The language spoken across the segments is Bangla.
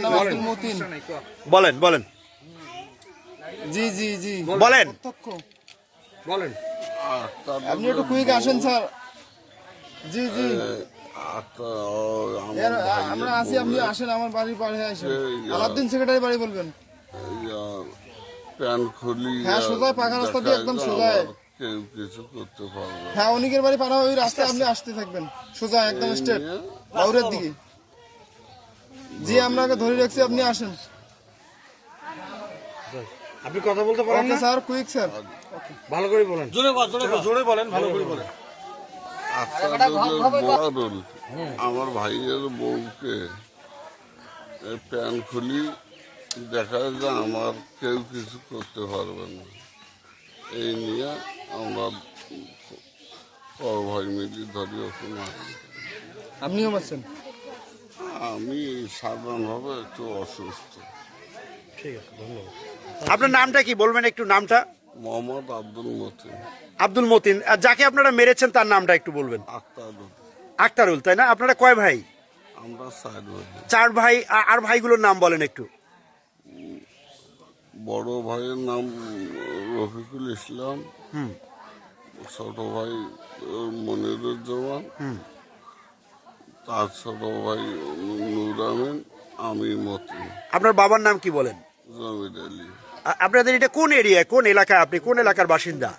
নাম আব্দুল মতিন। বলেন বলেন জি জি জি বলেন। প্রত্যক্ষ। বলেন। আপনি একটু কুইক আসেন স্যার। জি জি আমরা আছি, আপনি আসেন আমার বাড়ির পাশে আসেন। আলাউদ্দিন সেক্রেটারি বাড়ি বলবেন। প্যান খুলি হ্যাঁ সোজা পাকা রাস্তা দিয়ে একদম সোজা। কেউ কিছু করতে পারবে হ্যাঁ অনিকের বাড়ি পার হয়ে ওই রাস্তায় আপনি আসতে থাকবেন সোজা একদম স্ট্রেট বাউরের দিকে। জি আমরা আগে ধরে রাখছি, আপনি আসেন। আপনি কথা বলতে পারেন ওকে না স্যার, কুইক স্যার। ভালো করে বলেন, জোরে বলেন, ভালো করে বলেন। বড়ারুল আমার ভাইয়ের বউকে প্যান খুলি দেখা যায় আমার কেউ কিছু করতে পারবে না, এই নিয়ে আমরা বড় ভাই মিলি ধরি ওকে মারছি। আপনিও মারছেন? আমি সাধারণভাবে একটু অসুস্থ। ঠিক আছে, ধন্যবাদ। আপনার নামটা কি বলবেন একটু? নামটা? মোহাম্মদ আব্দুল মতিন। আব্দুল মতিন। আর যাকে আপনারা মেরেছেন তার নামটা একটু বলবেন? আক্তারুল। আক্তারুল, তাই না? আপনারা কয় ভাই? আমরা 4 ভাই। 4 ভাই। আর ভাইগুলোর নাম বলেন একটু। বড় ভাইয়ের নাম রফিকুল ইসলাম, ছোট ভাই মনিরুজ্জামান, তার ছোট ভাই নূর আমিন, আমি মতিন। আপনার বাবার নাম কি বলেন? জমির আলী। আপনাদের এটা কোন এরিয়ায়, কোন এলাকায়, আপনি কোন এলাকার বাসিন্দা?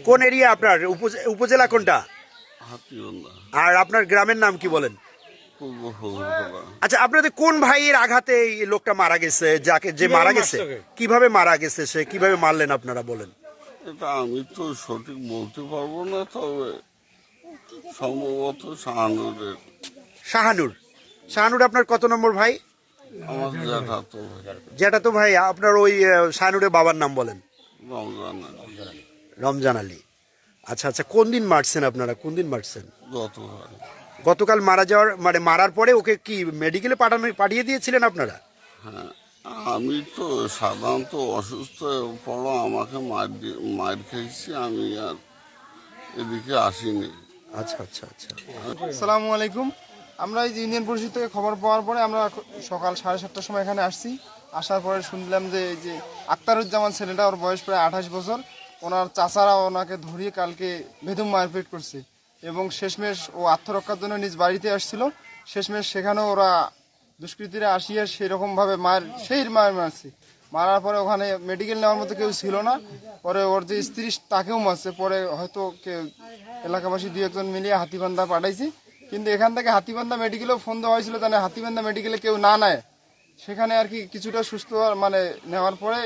কোন এরিয়া আপনার? উপজেলা কোনটা? হাতিবান্ধা। আর আপনার গ্রামের নাম কি বলেন? পূর্ব ফজলপুরা। আচ্ছা, আপনাদের কোন ভাইয়ের আঘাতে এই লোকটা মারা গেছে? যে মারা গেছে কিভাবে মারা গেছে, সে কিভাবে মারলেন আপনারা বলেন? এটা আমি তো সঠিক বলতে পারবো না, তবে সম্ভবত শাহানুরের। শাহানুর। শাহানুর আপনার কত নম্বর ভাই? আমার জ্যাঠাতো ভাই। যেটা তো ভাই আপনার ওই শাহানুরের বাবার নাম বলেন? রমজান আলী। রমজান আলী। আচ্ছা আচ্ছা, কোন দিন মারছেন আপনারা, কোন দিন মারছেন? গতকাল। গতকাল মারা যাওয়ার মানে মারার পরে ওকে কি মেডিকেলে পাঠিয়ে দিয়েছিলেন আপনারা? হ্যাঁ, আমি তো সাধারণত অসুস্থ পড়ো আমাকে মার খেয়েছি, আমি আর এদিকে আসিনি। আচ্ছা আচ্ছা আচ্ছা। আসসালামু আলাইকুম। আমরা এই যে ইউনিয়ন পরিষদ থেকে খবর পাওয়ার পরে আমরা সকাল 7:30টার সময় এখানে আসছি। আসার পরে শুনলাম যে এই যে আক্তারুজ্জামান ছেলেটা, ওর বয়স প্রায় 28 বছর, ওনার চাচারা ওনাকে ধরিয়ে কালকে বেদম মারপিট করছে এবং শেষমেশ ও আত্মরক্ষার জন্য নিজ বাড়িতে আসছিল। শেষমেশ সেখানেও ওরা দুষ্কৃতীরা আসিয়ে সেরকমভাবে সেই মারছে। মারার পরে ওখানে মেডিকেল নেওয়ার মতো কেউ ছিল না। পরে ওর যে স্ত্রী তাকেও মারছে। পরে হয়তো কেউ এলাকাবাসী 2-1 মিলিয়ে হাতিবান্ধা পাঠাইছে, কিন্তু এখান থেকে হাতিবান্ধা মেডিকেলেও ফোন দেওয়া হয়েছিল, জানে হাতিবান্ধা মেডিকেলে কেউ না নেয়। সেখানে আর কি কিছুটা সুস্থ মানে নেওয়ার পরে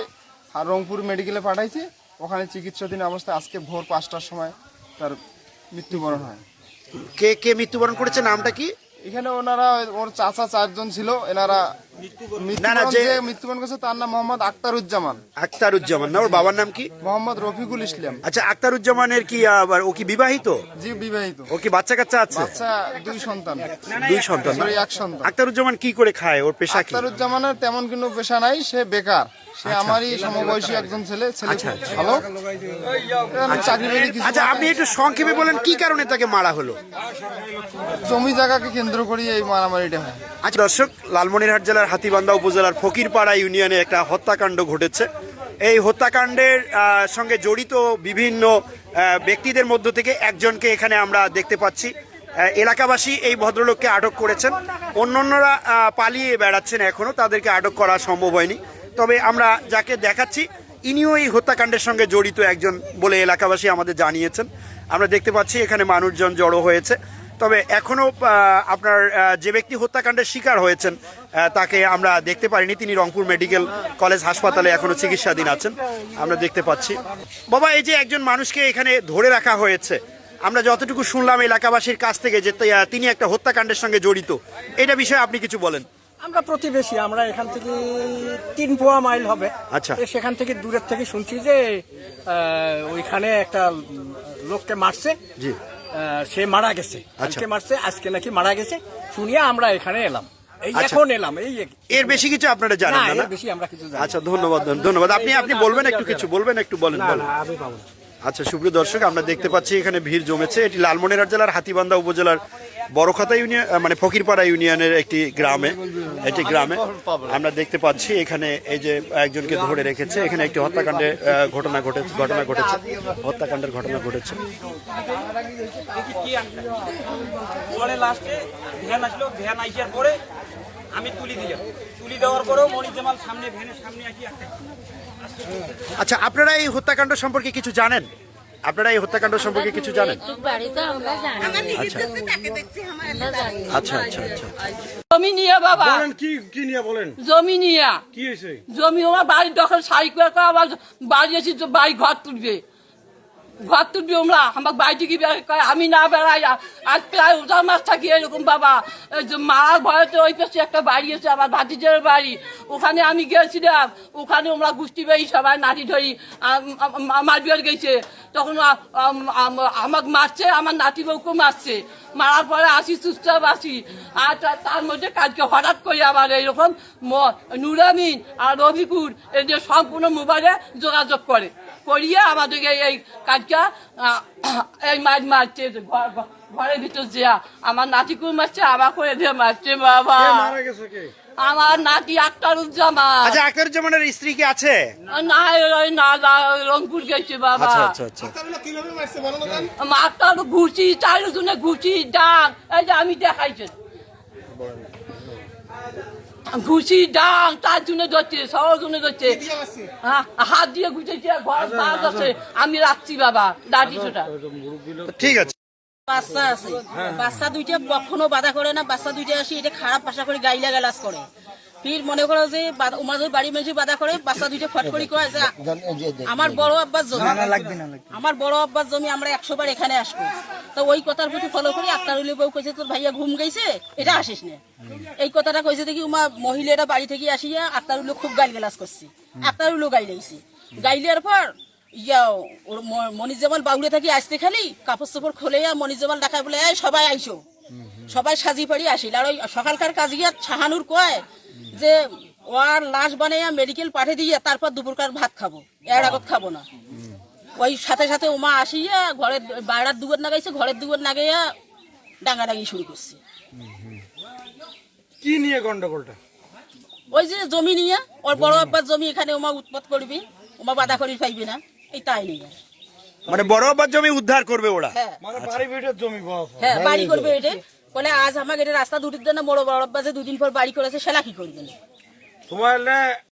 রংপুর মেডিকেলে পাঠাইছে, ওখানে চিকিৎসাধীন অবস্থায় আজকে ভোর 5টার সময় তার মৃত্যুবরণ হয়। কে কে মৃত্যুবরণ করেছে, নামটা কি? এখানে ওনারা ওর চাচা 4 জন ছিল, এনারা মৃত্যুবরণ করেছে তার নাম মোহাম্মদ আক্তারুজ্জামান। আক্তারুজ্জামান না? ওর বাবার নাম কি? মোহাম্মদ রফিকুল ইসলাম। আচ্ছা, আক্তারুজ্জামানের কি আবার ও কি বিবাহিত? জি বিবাহিত। ও কি বাচ্চা কাচ্চা আছে? বাচ্চা 2 সন্তান। 2 সন্তান? সরি 1 সন্তান। আক্তারুজ্জামান কি করে খায়, ওর পেশা কি? আক্তারুজ্জামানের তেমন কোনো পেশা নাই, সে বেকার। সে আমারই সমবয়সী একজন ছেলে ভালো চাকরি। আচ্ছা, আপনি একটু সংক্ষেপে বলেন কি কারণে তাকে মারা হলো? জমি জায়গাকে কেন্দ্র করে এই মারামারিটা হয়। আচ্ছা দর্শক, লালমনিরহাট জেলার হাতীবান্ধা উপজেলার ফকিরপাড়া ইউনিয়নে একটা হত্যাকাণ্ড ঘটেছে। এই হত্যাকাণ্ডের সঙ্গে জড়িত বিভিন্ন ব্যক্তিদের মধ্য থেকে একজনকে এখানে আমরা দেখতে পাচ্ছি। এলাকাবাসী এই ভদ্রলোককে আটক করেছেন, অন্যান্যরা পালিয়ে বেড়াচ্ছেন, এখনও তাদেরকে আটক করা সম্ভব হয়নি। তবে আমরা যাকে দেখাচ্ছি ইনিও এই হত্যাকাণ্ডের সঙ্গে জড়িত একজন বলে এলাকাবাসী আমাদের জানিয়েছেন। আমরা দেখতে পাচ্ছি এখানে মানুষজন জড়ো হয়েছে। তবে এখনও আপনার যে ব্যক্তি হত্যাকাণ্ডের শিকার হয়েছেন তাকে আমরা দেখতে পারিনি, তিনি রংপুর মেডিকেল কলেজ হাসপাতালে এখনও চিকিৎসাধীন আছেন, আমরা দেখতে পাচ্ছি। বাবা, এই যে একজন মানুষকে এখানে ধরে রাখা হয়েছে, আমরা যতটুকু শুনলাম এলাকাবাসীর কাছ থেকে যে তিনি একটা হত্যাকাণ্ডের সঙ্গে জড়িত, এটা বিষয়ে আপনি কিছু বলেন। আমরা প্রতিবেশী, আমরা এখান থেকে 3 পোয়া মাইল হবে। আচ্ছা, সেখান থেকে দূরের থেকে শুনছি যে ওইখানে একটা লোককে মারছে, জি, সে মারা গেছে, আজকে মারছে, আজকে নাকি মারা গেছে শুনিয়ে আমরা এখানে এলাম, এখন এলাম। এর বেশি কিছু আপনারা জানেন না? বেশি আমরা কিছু জানি। আচ্ছা, ধন্যবাদ ধন্যবাদ। আপনি বলবেন একটু, কিছু বলবেন একটু, বলেন। আচ্ছা, সুপ্রিয় দর্শক, আমরা দেখতে পাচ্ছি এখানে ভিড় জমেছে। এটি লালমনিরহাট জেলার হাতীবান্ধা উপজেলার বড়খাতা ইউনিয়ন মানে ফকিরপাড়া ইউনিয়নের একটি গ্রামে আমরা দেখতে পাচ্ছি এখানে এই যে একজনকে ধরে রেখেছে। এখানে একটি হত্যাকাণ্ডের ঘটনা ঘটেছে হত্যাকাণ্ডের ঘটনা ঘটেছে। পরে লাস্টে ভ্যান আসলো, ভ্যান আইসার পরে আমি তুলি দেওয়ার পরেও মনির জামাল সামনে ভ্যানের সামনে আসি একটা আচ্ছা, আপনারা এই হত্যাকাণ্ড সম্পর্কে কিছু জানেন? বাড়িতে আমরা জানি। আচ্ছা আচ্ছা আচ্ছা জমি নিয়ে বাবা, বলেন কি নিয়ে বলেন, জমি নিয়ে, কি হয়েছে? জমি আমার বাড়ির দখল সাই করে আবার বাড়ি এসে তো বাড়ি ঘর তুলবে আমরা আমার বাড়ি থেকে আমি না বেড়াই। আজ প্রায় ওটার মাস থাকি এরকম বাবা। মার ভয়তে ওই পাশে একটা বাড়ি আছে আমার ভাতিজের বাড়ি, ওখানে আমি গেছিলাম। ওখানে আমরা গোষ্ঠী বাড়ি সবাই নাতি ধরি মারবিয়ার গেছে, তখন আমাকে মারছে, আমার নাতি বউকে মারছে। মারার পরে আসি চুপচাপ আসি। আর তার মধ্যে কাজকে হঠাৎ করে আবার এইরকম নুরামিন আর রফিকুর এদের সম্পূর্ণ মোবাইলে যোগাযোগ করিয়ে আমাদেরকে এই কাজটা এই মারছে ঘরের ভিতর যে আমার নাতিকুর মারছে, আমাকে এদের মারছে বাবা। মারা গেছে কে? আমার নাতি আক্তারুজ্জামান। আচ্ছা, আক্তারুজ্জামানের স্ত্রী কি আছে? না রংপুর গেছে বাবা। আচ্ছা আচ্ছা আচ্ছা কিভাবে মারছে বলো না কেন? আক্তার ঘুষি, চারজনে ঘুষি ডাক, এই যে আমি দেখাইছি ঘুষি ডাং, 4 জনে ধরছে, 6 জনে ধরছে, হাত দিয়ে ঘুষেছে। ঘর বাস আছে, আমি রাখছি বাবা দাঁড়ি ছোটা। ঠিক আছে। বাচ্চা আছে, বাচ্চা দুইটা কখনো বাধা করে না। বাচ্চা দুইটা আসি এটা খারাপ ভাষা করে গাইলা গালাজ করে। ফির মনে করো যে আমাদের বাড়ি মেঝে বাধা করে, বাচ্চা দুইটা ফট করে কয় যে আমার বড় আব্বার জমি, আমার বড় আব্বার জমি, আমরা 100 বার এখানে আসবো। তো ওই কথার প্রতি ফলো করি আক্তারুলের বউ কইছে তোর ভাইয়া ঘুম গেছে, এটা আসিস না। এই কথাটা কইছে দেখি উমা মহিলাটা বাড়ি থেকে আসিয়া আক্তারুলে খুব গাইল গালাজ করছি। আক্তারুলও গাইলাইছি, গাইলের পর মনির জামাল বাউলে থাকি আসতে খালি কাপড় চোপড় খোলে মনির জামাল ডাকায় বলে এই সবাই আইসো, সবাই সাজি পাড়ি আসিল। আর ওই সকালকার কাজ গিয়া শাহানুর কয় যে ওর লাশ বানাইয়া মেডিকেল পাঠিয়ে দিয়ে তারপর দুপুরকার ভাত খাবো, এর আগত খাবো না। ওই সাথে সাথে উমা আসিয়া ঘরের বাইরার দুয়ার নাগাইছে, ঘরের দুয়ার নাগাইয়া ডাঙ্গাডাঙ্গি শুরু করছে। কি নিয়ে গন্ডগোলটা? ওই যে জমি নিয়ে, ওর বড় আব্বার জমি, এখানে উমা উৎপাত করবি, উমা বাধা করি পাইবি না, এই তাই নিয়ে। মানে বড় আব্বার জমি উদ্ধার করবে ওরা? হ্যাঁ মানে বাড়ি ভিটের জমি বস। হ্যাঁ বাড়ি করবে এটা। বলে আজ আমাকে এটা রাস্তা দুটির জন্য বড় বড় আব্বা যে 2 দিন পর বাড়ি করেছে, সেটা কি করবেন? তোমার